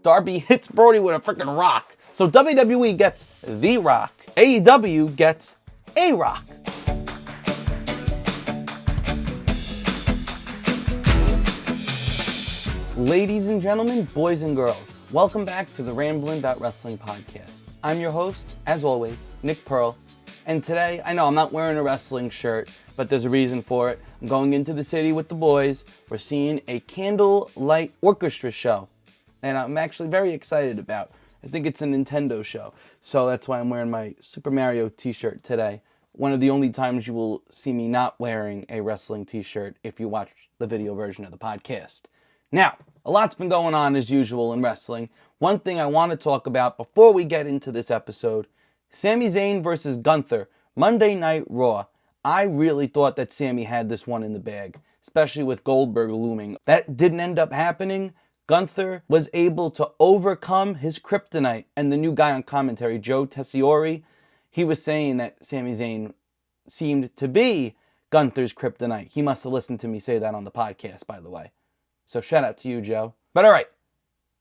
Darby hits Brody with a freaking rock. So WWE gets The Rock. AEW gets A Rock. Ladies and gentlemen, boys and girls, welcome back to the Ramblin' Bout Wrestling podcast. I'm your host, as always, Nick Pearl, and today, I know I'm not wearing a wrestling shirt, but there's a reason for it. I'm going into the city with the boys. We're seeing a candlelight orchestra show, and I'm actually very excited about. I think it's a Nintendo show, so that's why I'm wearing my Super Mario t-shirt today. One of the only times you will see me not wearing a wrestling t-shirt if you watch the video version of the podcast. Now, a lot's been going on as usual in wrestling. One thing I want to talk about before we get into this episode, Sami Zayn versus Gunther, Monday Night Raw. I really thought that Sami had this one in the bag, especially with Goldberg looming. That didn't end up happening. Gunther was able to overcome his kryptonite, and the new guy on commentary, Joe Tessitore, he was saying that Sami Zayn seemed to be Gunther's kryptonite. He must have listened to me say that on the podcast, by the way. So shout out to you, Joe. But all right,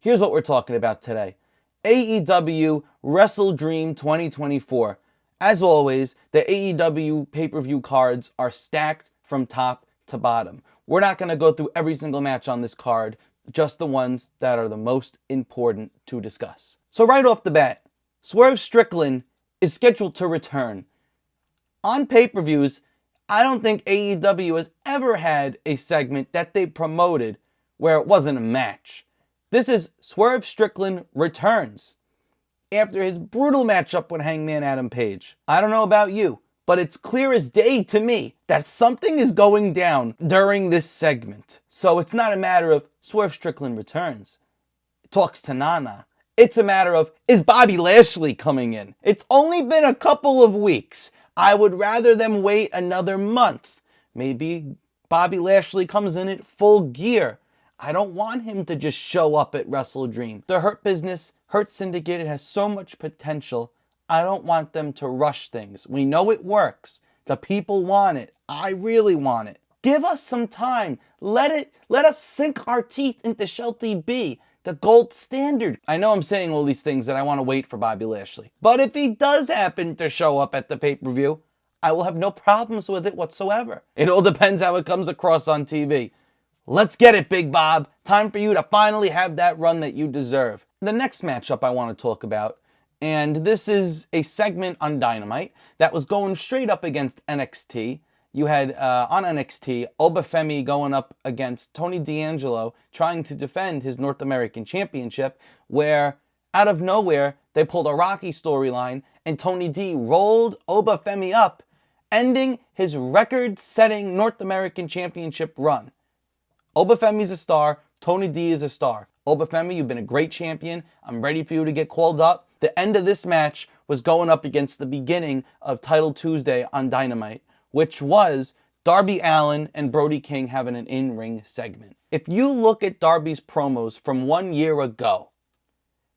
here's what we're talking about today. AEW WrestleDream 2024. As always, the AEW pay-per-view cards are stacked from top to bottom. We're not going to go through every single match on this card, just the ones that are the most important to discuss. So right off the bat, Swerve Strickland is scheduled to return. On pay-per-views, I don't think AEW has ever had a segment that they promoted where it wasn't a match. This is Swerve Strickland returns after his brutal matchup with Hangman Adam Page. I don't know about you, but it's clear as day to me that something is going down during this segment. So it's not a matter of Swerve Strickland returns, talks to Nana. It's a matter of, is Bobby Lashley coming in? It's only been a couple of weeks. I would rather them wait another month. Maybe Bobby Lashley comes in at full gear. I don't want him to just show up at WrestleDream. The Hurt Business, Hurt Syndicate, it has so much potential. I don't want them to rush things. We know it works. The people want it. I really want it. Give us some time. Let us sink our teeth into Shelty B, the gold standard. I know I'm saying all these things that I want to wait for Bobby Lashley. But if he does happen to show up at the pay-per-view, I will have no problems with it whatsoever. It all depends how it comes across on TV. Let's get it, Big Bob. Time for you to finally have that run that you deserve. The next matchup I want to talk about, and this is a segment on Dynamite that was going straight up against NXT. You had, on NXT, Obafemi going up against Tony D'Angelo trying to defend his North American Championship, where, out of nowhere, they pulled a Rocky storyline, and Tony D rolled Obafemi up, ending his record-setting North American Championship run. Obafemi's a star. Tony D is a star. Obafemi, you've been a great champion. I'm ready for you to get called up. The end of this match was going up against the beginning of Title Tuesday on Dynamite, which was Darby Allin and Brody King having an in-ring segment. If you look at Darby's promos from 1 year ago,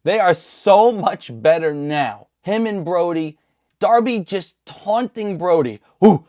they are so much better now. Him and Brody, Darby just taunting Brody. Ooh,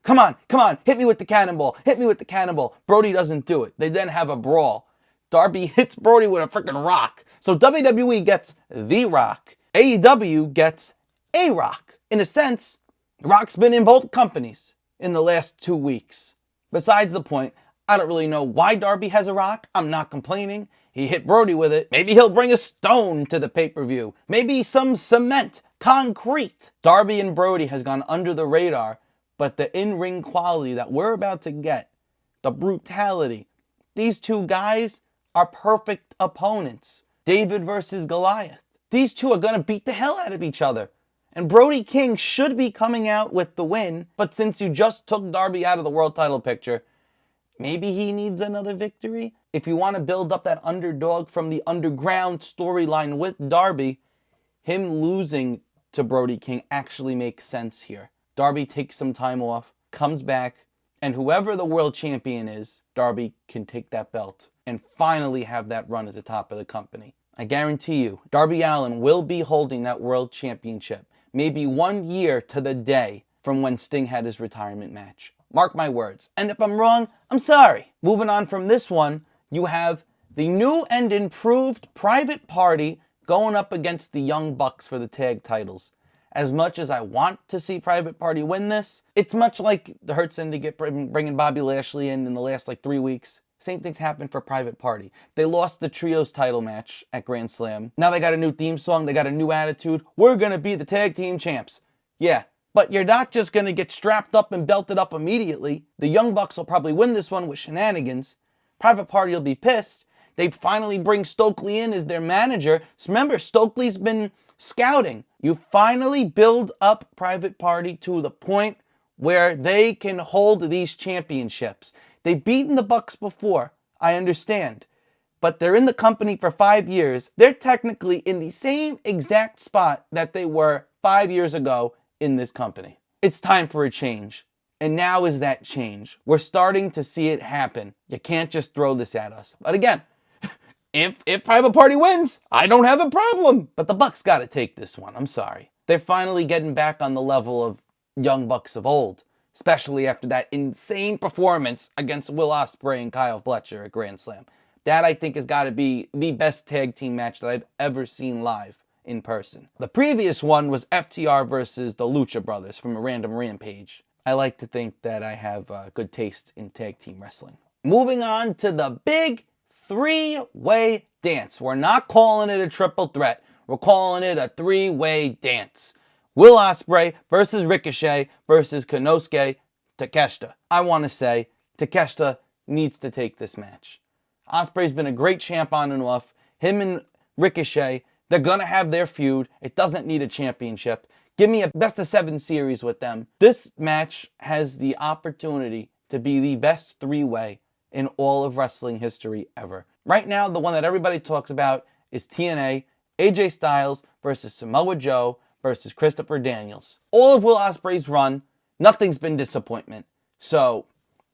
come on, hit me with the cannonball. Brody doesn't do it. They then have a brawl. Darby hits Brody with a freaking rock. So WWE gets The Rock. AEW gets A Rock. In a sense, Rock's been in both companies in the last 2 weeks. Besides the point, I don't really know why Darby has a rock. I'm not complaining. He hit Brody with it. Maybe he'll bring a stone to the pay-per-view. Maybe some cement, concrete. Darby and Brody has gone under the radar, but the in-ring quality that we're about to get, the brutality, these two guys are perfect opponents. David versus Goliath. These two are going to beat the hell out of each other. And Brody King should be coming out with the win, but since you just took Darby out of the world title picture, maybe he needs another victory? If you want to build up that underdog from the underground storyline with Darby, him losing to Brody King actually makes sense here. Darby takes some time off, comes back, and whoever the world champion is, Darby can take that belt and finally have that run at the top of the company. I guarantee you, Darby Allin will be holding that world championship maybe 1 year to the day from when Sting had his retirement match. Mark my words. And if I'm wrong, I'm sorry. Moving on from this one, you have The new and improved Private Party going up against the Young Bucks for the tag titles. As much as I want to see Private Party win this, it's much like the Hurt Syndicate bringing Bobby Lashley in the last 3 weeks. Same thing's happened for Private Party. They lost the Trios title match at Grand Slam. Now they got a new theme song. They got a new attitude. We're going to be the tag team champs. Yeah, but you're not just going to get strapped up and belted up immediately. The Young Bucks will probably win this one with shenanigans. Private Party will be pissed. They finally bring Stokely in as their manager. So remember, Stokely's been scouting. You finally build up Private Party to the point where they can hold these championships. They've beaten the Bucks before, I understand. But they're in the company for 5 years. They're technically in the same exact spot that they were 5 years ago in this company. It's time for a change. And now is that change. We're starting to see it happen. You can't just throw this at us. But again, if Private Party wins, I don't have a problem. But the Bucks got to take this one. I'm sorry. They're finally getting back on the level of Young Bucks of old, especially after that insane performance against Will Ospreay and Kyle Fletcher at Grand Slam. That, I think, has got to be the best tag team match that I've ever seen live in person. The previous one was FTR versus the Lucha Brothers from a random Rampage. I like to think that I have good taste in tag team wrestling. Moving on to the big three-way dance. We're not calling it a triple threat. We're calling it a three-way dance. Will Ospreay versus Ricochet versus Konosuke Takeshita. I want to say Takeshita needs to take this match. Ospreay's been a great champ on and off. Him and Ricochet, they're going to have their feud. It doesn't need a championship. Give me a best-of-7 series with them. This match has the opportunity to be the best three-way in all of wrestling history ever. Right now, the one that everybody talks about is TNA, AJ Styles versus Samoa Joe versus Christopher Daniels. All of Will Ospreay's run, nothing's been disappointment. So,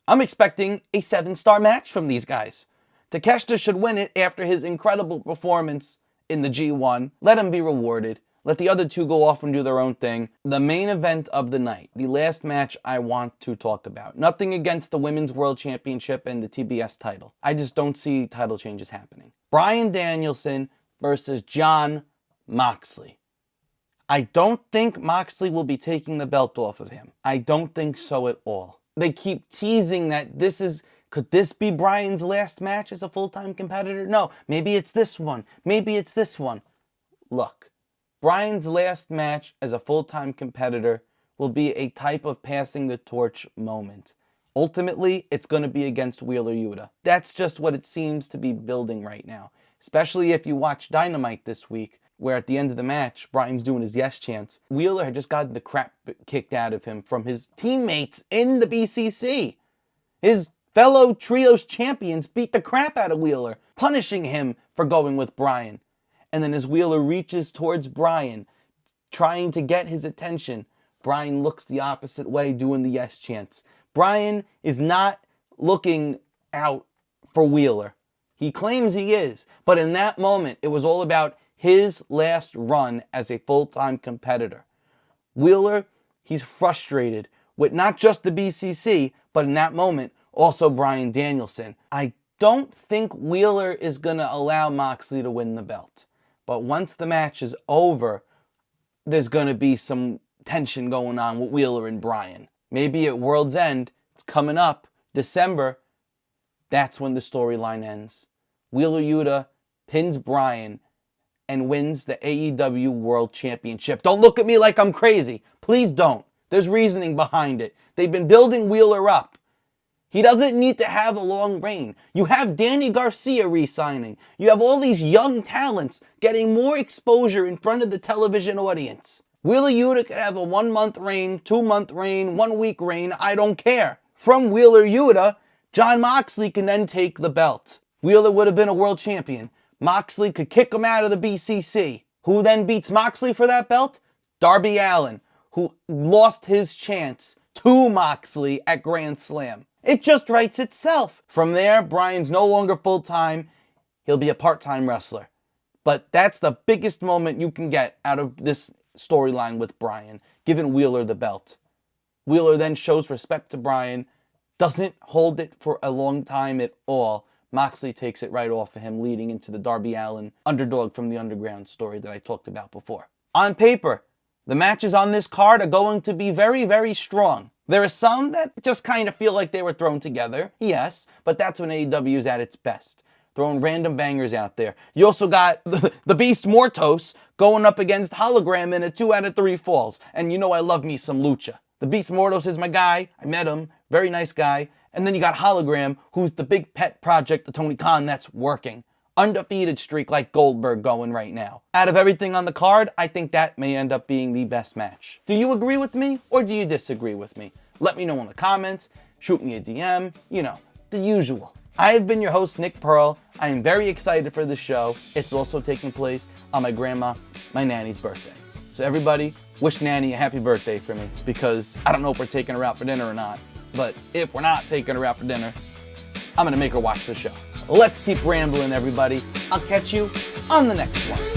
I'm expecting a 7-star match from these guys. Takeshita should win it after his incredible performance in the G1. Let him be rewarded. Let the other two go off and do their own thing. The main event of the night, the last match I want to talk about. Nothing against the Women's World Championship and the TBS title. I just don't see title changes happening. Bryan Danielson versus Jon Moxley. I don't think Moxley will be taking the belt off of him. I don't think so at all. They keep teasing that could this be Bryan's last match as a full-time competitor? No, maybe it's this one. Maybe it's this one. Look. Bryan's last match as a full-time competitor will be a type of passing the torch moment. Ultimately, it's going to be against Wheeler Yuta. That's just what it seems to be building right now. Especially if you watch Dynamite this week, where at the end of the match, Bryan's doing his yes chants. Wheeler had just gotten the crap kicked out of him from his teammates in the BCC. His fellow Trios champions beat the crap out of Wheeler, punishing him for going with Bryan. And then as Wheeler reaches towards Bryan, trying to get his attention, Bryan looks the opposite way, doing the yes chants. Bryan is not looking out for Wheeler. He claims he is, but in that moment, it was all about his last run as a full-time competitor. Wheeler, he's frustrated with not just the BCC, but in that moment, also Bryan Danielson. I don't think Wheeler is going to allow Moxley to win the belt. But once the match is over, there's going to be some tension going on with Wheeler and Bryan. Maybe at World's End, it's coming up, December, that's when the storyline ends. Wheeler Yuta pins Bryan and wins the AEW World Championship. Don't look at me like I'm crazy. Please don't. There's reasoning behind it. They've been building Wheeler up. He doesn't need to have a long reign. You have Danny Garcia re-signing. You have all these young talents getting more exposure in front of the television audience. Wheeler Yuta could have a 1-month reign, 2-month reign, 1-week reign. I don't care. From Wheeler Yuta, Jon Moxley can then take the belt. Wheeler would have been a world champion. Moxley could kick him out of the BCC. Who then beats Moxley for that belt? Darby Allin, who lost his chance to Moxley at Grand Slam. It just writes itself. From there, Bryan's no longer full-time. He'll be a part-time wrestler. But that's the biggest moment you can get out of this storyline with Bryan, giving Wheeler the belt. Wheeler then shows respect to Bryan, doesn't hold it for a long time at all, Moxley takes it right off of him, leading into the Darby Allin underdog from the underground story that I talked about before. On paper, the matches on this card are going to be very, very strong. There are some that just kind of feel like they were thrown together, yes, but that's when AEW is at its best. Throwing random bangers out there. You also got the Beast Mortos going up against Hologram in a 2 out of 3 falls. And you know I love me some lucha. The Beast Mortos is my guy. I met him. Very nice guy. And then you got Hologram, who's the big pet project of Tony Khan that's working. Undefeated streak like Goldberg going right now. Out of everything on the card, I think that may end up being the best match. Do you agree with me or do you disagree with me? Let me know in the comments. Shoot me a DM. You know, the usual. I have been your host, Nick Pearl. I am very excited for this show. It's also taking place on my grandma, my nanny's birthday. So everybody, wish Nanny a happy birthday for me, because I don't know if we're taking her out for dinner or not. But if we're not taking her out for dinner, I'm going to make her watch the show. Let's keep rambling, everybody. I'll catch you on the next one.